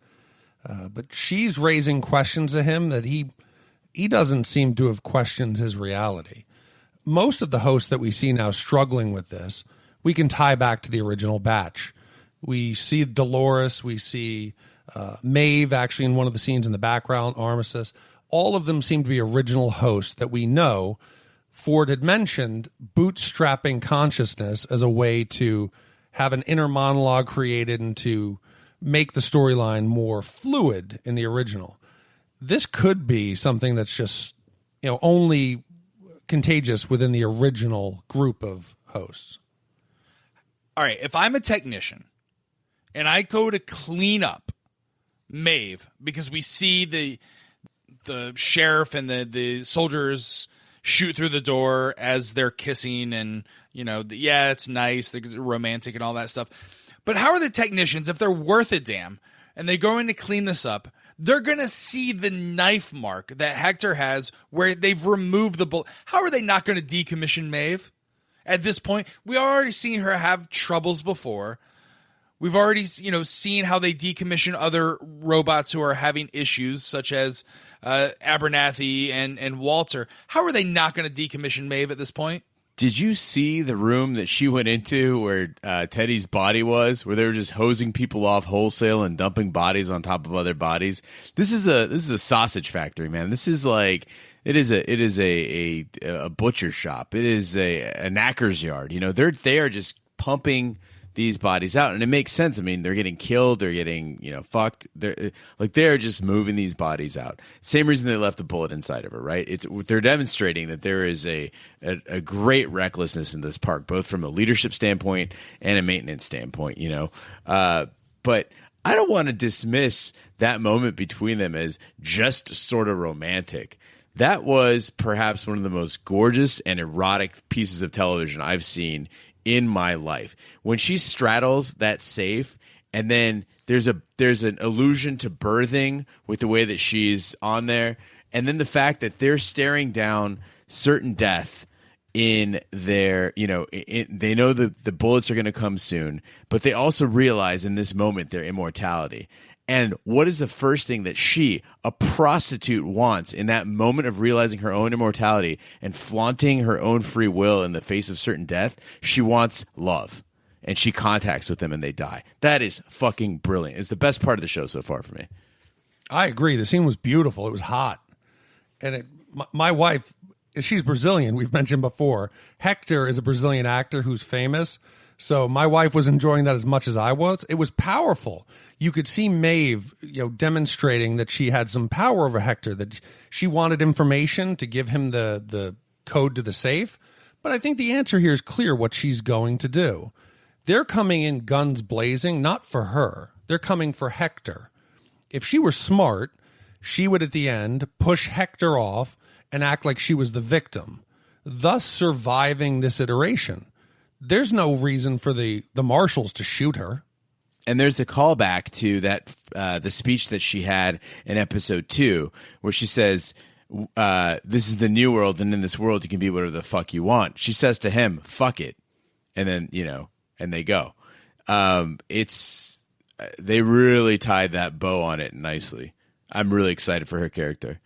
but she's raising questions to him that he doesn't seem to have questioned his reality. Most of the hosts that we see now struggling with this, we can tie back to the original batch. We see Dolores, we see Maeve actually in one of the scenes in the background, Armistice. All of them seem to be original hosts that we know. Ford had mentioned bootstrapping consciousness as a way to have an inner monologue created and to make the storyline more fluid in the original. This could be something that's just, only contagious within the original group of hosts. All right, if I'm a technician and I go to clean up Maeve because we see the sheriff and the soldiers shoot through the door as they're kissing and, it's nice, they're romantic and all that stuff. But how are the technicians, if they're worth a damn and they go in to clean this up, they're going to see the knife mark that Hector has where they've removed the bullet. How are they not going to decommission Maeve? At this point, we already seen her have troubles before. We've already, seen how they decommission other robots who are having issues, such as Abernathy and Walter. How are they not going to decommission Maeve at this point? Did you see the room that she went into where Teddy's body was, where they were just hosing people off wholesale and dumping bodies on top of other bodies? This is a sausage factory, man. This is like it is a butcher shop. It is a knacker's yard. They are just pumping these bodies out, and it makes sense. I mean, they're getting killed, they're getting fucked. They're just moving these bodies out. Same reason they left the bullet inside of her, right? They're demonstrating that there is a great recklessness in this park, both from a leadership standpoint and a maintenance standpoint. But I don't want to dismiss that moment between them as just sort of romantic. That was perhaps one of the most gorgeous and erotic pieces of television I've seen in my life. When she straddles that safe, and then there's an allusion to birthing with the way that she's on there, and then the fact that they're staring down certain death in their, they know the bullets are going to come soon, but they also realize in this moment their immortality. And what is the first thing that she, a prostitute, wants in that moment of realizing her own immortality and flaunting her own free will in the face of certain death? She wants love. And she contacts with them and they die. That is fucking brilliant. It's the best part of the show so far for me. I agree. The scene was beautiful. It was hot. And my wife, she's Brazilian, we've mentioned before. Hector is a Brazilian actor who's famous. So my wife was enjoying that as much as I was. It was powerful. You could see Maeve, demonstrating that she had some power over Hector, that she wanted information to give him the code to the safe, But I think the answer here is clear what she's going to do. They're coming in guns blazing, not for her. They're coming for Hector. If she were smart, she would at the end push Hector off and act like she was the victim, thus surviving this iteration. There's no reason for the marshals to shoot her. And there's a callback to that the speech that she had in episode 2, where she says, this is the new world, and in this world you can be whatever the fuck you want. She says to him, fuck it. And then, and they go. They really tied that bow on it nicely. I'm really excited for her character.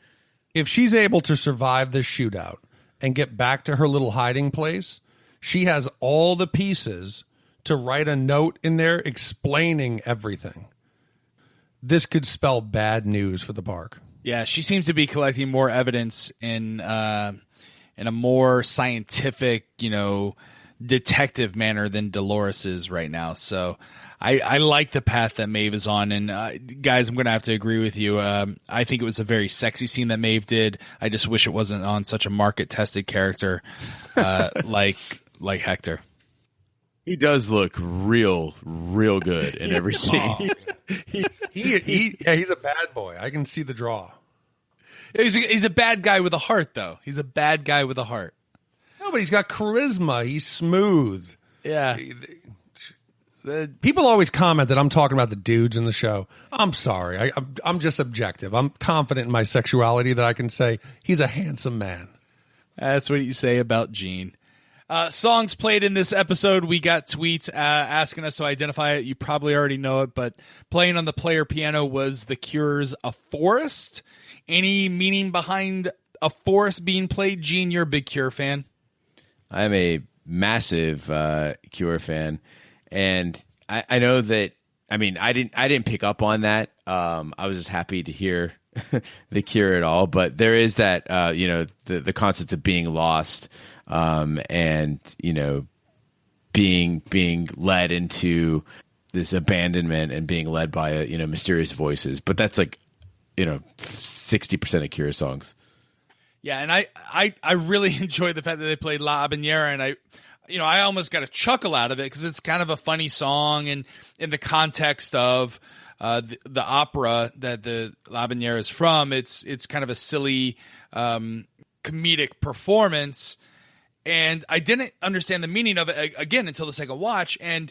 If she's able to survive this shootout and get back to her little hiding place, she has all the pieces to write a note in there explaining everything. This could spell bad news for the park. Yeah, she seems to be collecting more evidence in a more scientific, detective manner than Dolores is right now. So I like the path that Maeve is on. And guys, I'm going to have to agree with you. I think it was a very sexy scene that Maeve did. I just wish it wasn't on such a market-tested character like Hector. He does look real good in every scene. He's a bad boy. I can see the draw. He's a bad guy with a heart, though. He's a bad guy with a heart. No, but he's got charisma. He's smooth. Yeah. People always comment that I'm talking about the dudes in the show. I'm sorry. I'm just objective. I'm confident in my sexuality that I can say he's a handsome man. That's what you say about Gene. Songs played in this episode. We got tweets asking us to identify it. You probably already know it, but playing on the player piano was The Cure's A Forest. Any meaning behind A Forest being played? Gene, you're a big Cure fan. I'm a massive Cure fan, and I know that. I mean, I didn't pick up on that. I was just happy to hear The Cure at all. But there is that the concept of being lost, and being led into this abandonment and being led by mysterious voices. But that's 60% of Cure songs. Yeah, and I really enjoyed the fact that they played La Habanera, and I almost got a chuckle out of it because it's kind of a funny song, and in the context of the opera that the La Habanera is from, it's kind of a silly comedic performance, and I didn't understand the meaning of it again until the second watch. And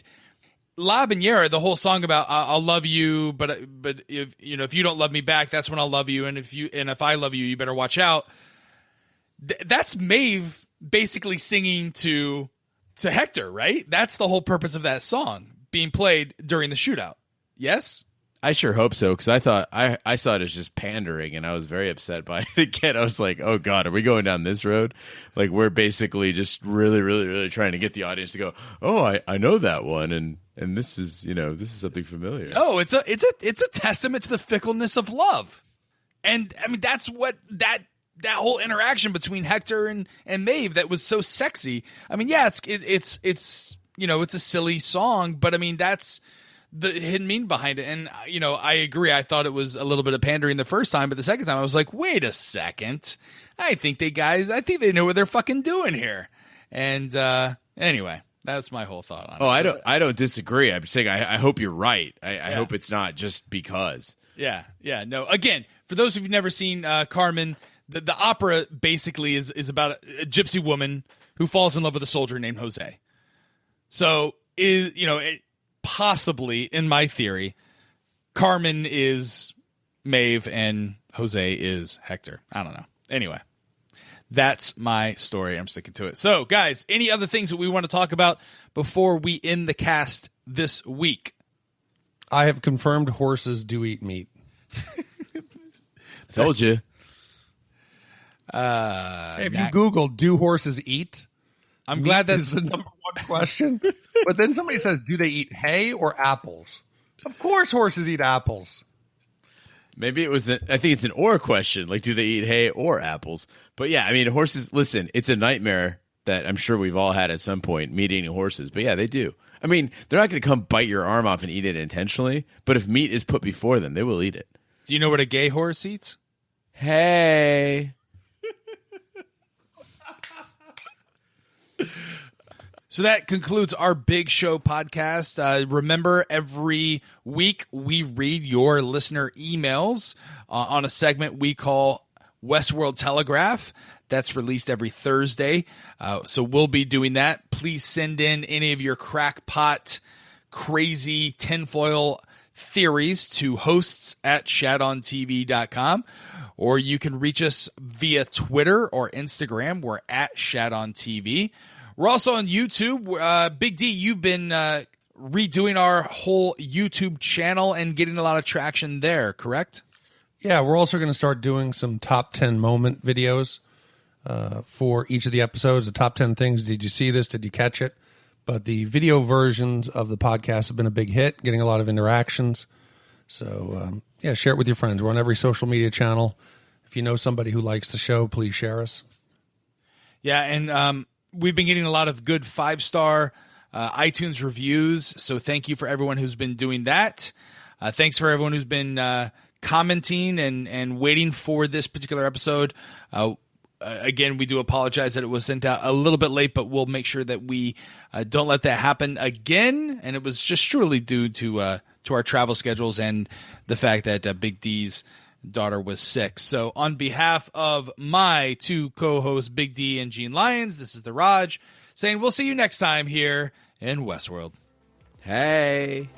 La Habanera, the whole song about I'll love you, but if you don't love me back, that's when I'll love you, and if I love you, you better watch out. That's Maeve basically singing to Hector, right? That's the whole purpose of that song being played during the shootout. Yes? I sure hope so, because I thought I saw it as just pandering, and I was very upset by it again. I was like, oh God, are we going down this road? Like, we're basically just really, really, really trying to get the audience to go, oh, I know that one, and this is something familiar. Oh, it's a testament to the fickleness of love. And I mean, that's what that whole interaction between Hector and Maeve that was so sexy. I mean, yeah, it's a silly song, but I mean, that's the hidden meaning behind it. And I agree. I thought it was a little bit of pandering the first time, but the second time I was like, wait a second. I think they know what they're fucking doing here. And anyway, that's my whole thought on it. Oh, I don't disagree. I'm saying I hope you're right. I hope it's not just because. Yeah. No. Again, for those of you who've never seen Carmen, the opera basically is about a gypsy woman who falls in love with a soldier named Jose. So possibly, in my theory, Carmen is Maeve and Jose is Hector. I don't know. Anyway, that's my story. I'm sticking to it. So, guys, any other things that we want to talk about before we end the cast this week? I have confirmed horses do eat meat. Told you. Hey, if you Google, do horses eat? I'm glad that's the number one question. But then somebody says, do they eat hay or apples? Of course horses eat apples. Maybe it was I think it's an or question. Like, do they eat hay or apples? But yeah, I mean, horses, listen, it's a nightmare that I'm sure we've all had at some point, meat eating horses. But yeah, they do. I mean, they're not going to come bite your arm off and eat it intentionally. But if meat is put before them, they will eat it. Do you know what a gay horse eats? Hey. So that concludes our Big Show podcast. Remember, every week we read your listener emails on a segment we call Westworld Telegraph. That's released every Thursday. So we'll be doing that. Please send in any of your crackpot, crazy tinfoil theories to hosts@shatontv.com. Or you can reach us via Twitter or Instagram. We're at ShatOnTV. We're also on YouTube. Big D, you've been redoing our whole YouTube channel and getting a lot of traction there, correct? Yeah, we're also going to start doing some top 10 moment videos for each of the episodes. The top 10 things. Did you see this? Did you catch it? But the video versions of the podcast have been a big hit, getting a lot of interactions. So, share it with your friends. We're on every social media channel. If you know somebody who likes the show, please share us. Yeah, and we've been getting a lot of good 5-star iTunes reviews, so thank you for everyone who's been doing that. Thanks for everyone who's been commenting and waiting for this particular episode. Again, we do apologize that it was sent out a little bit late, but we'll make sure that we don't let that happen again. And it was just truly due to our travel schedules and the fact that Big D's daughter was sick. So on behalf of my two co-hosts, Big D and Gene Lyons, this is the Raj saying we'll see you next time here in Westworld. Hey.